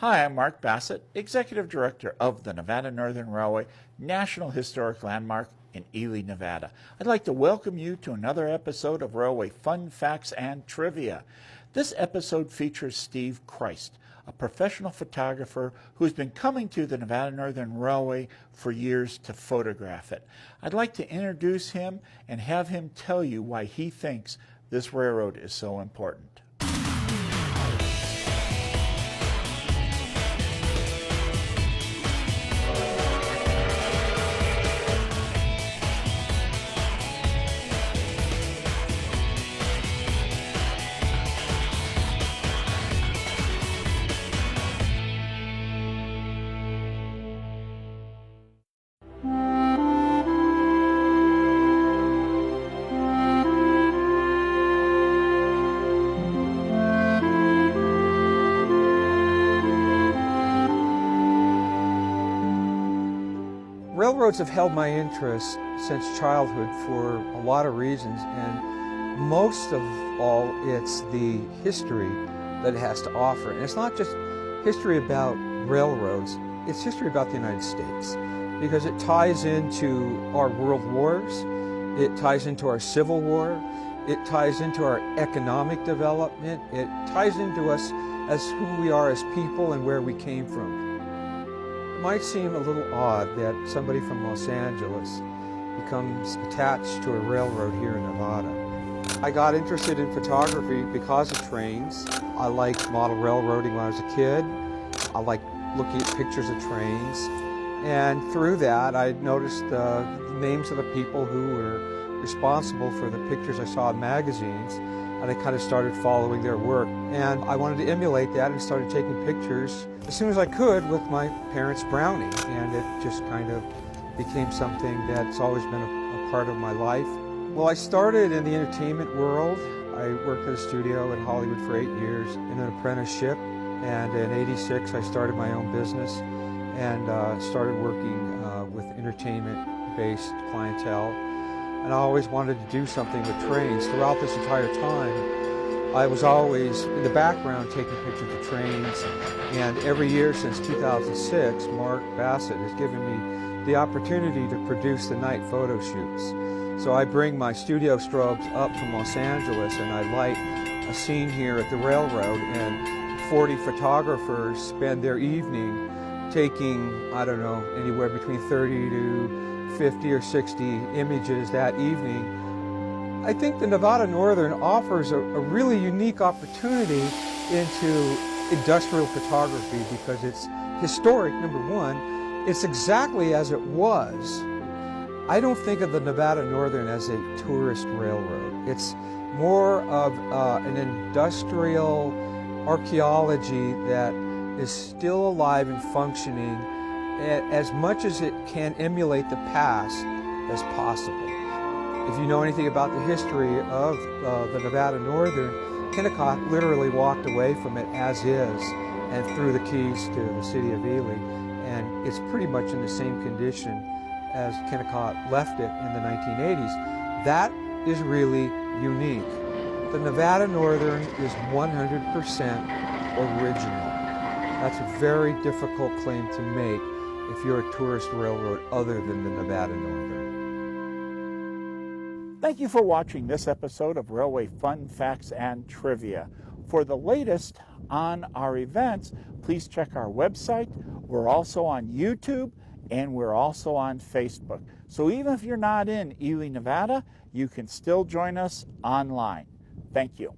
Hi, I'm Mark Bassett, Executive Director of the Nevada Northern Railway, National Historic Landmark in Ely, Nevada. I'd like to welcome you to another episode of Railway Fun Facts and Trivia. This episode features Steve Christ, a professional photographer who's been coming to the Nevada Northern Railway for years to photograph it. I'd like to introduce him and have him tell you why he thinks this railroad is so important. Railroads have held my interest since childhood for a lot of reasons, and most of all, it's the history that it has to offer. And it's not just history about railroads, it's history about the United States, because it ties into our world wars, it ties into our Civil War, it ties into our economic development, it ties into us as who we are as people and where we came from. It might seem a little odd that somebody from Los Angeles becomes attached to a railroad here in Nevada. I got interested in photography because of trains. I liked model railroading when I was a kid. I liked looking at pictures of trains. And through that, I noticed the names of the people who were responsible for the pictures I saw in magazines, and I kind of started following their work. And I wanted to emulate that and started taking pictures as soon as I could with my parents' Brownie, and it just kind of became something that's always been a part of my life. Well, I started in the entertainment world. I worked at a studio in Hollywood for 8 years in an apprenticeship, and in '86 I started my own business and started working with entertainment-based clientele. And I always wanted to do something with trains. Throughout this entire time, I was always in the background taking pictures of trains. And every year since 2006, Mark Bassett has given me the opportunity to produce the night photo shoots. So I bring my studio strobes up from Los Angeles and I light a scene here at the railroad, and 40 photographers spend their evening taking, I don't know, anywhere between 30 to 50 or 60 images that evening. I think the Nevada Northern offers a really unique opportunity into industrial photography because it's historic, number one. It's exactly as it was. I don't think of the Nevada Northern as a tourist railroad. It's more of an industrial archaeology that is still alive and functioning as much as it can emulate the past as possible. If you know anything about the history of the Nevada Northern, Kennecott literally walked away from it as is and threw the keys to the city of Ely, and it's pretty much in the same condition as Kennecott left it in the 1980s. That is really unique. The Nevada Northern is 100% original. That's a very difficult claim to make if you're a tourist railroad other than the Nevada Northern. Thank you for watching this episode of Railway Fun Facts and Trivia. For the latest on our events, please check our website. We're also on YouTube and we're also on Facebook. So even if you're not in Ely, Nevada, you can still join us online. Thank you.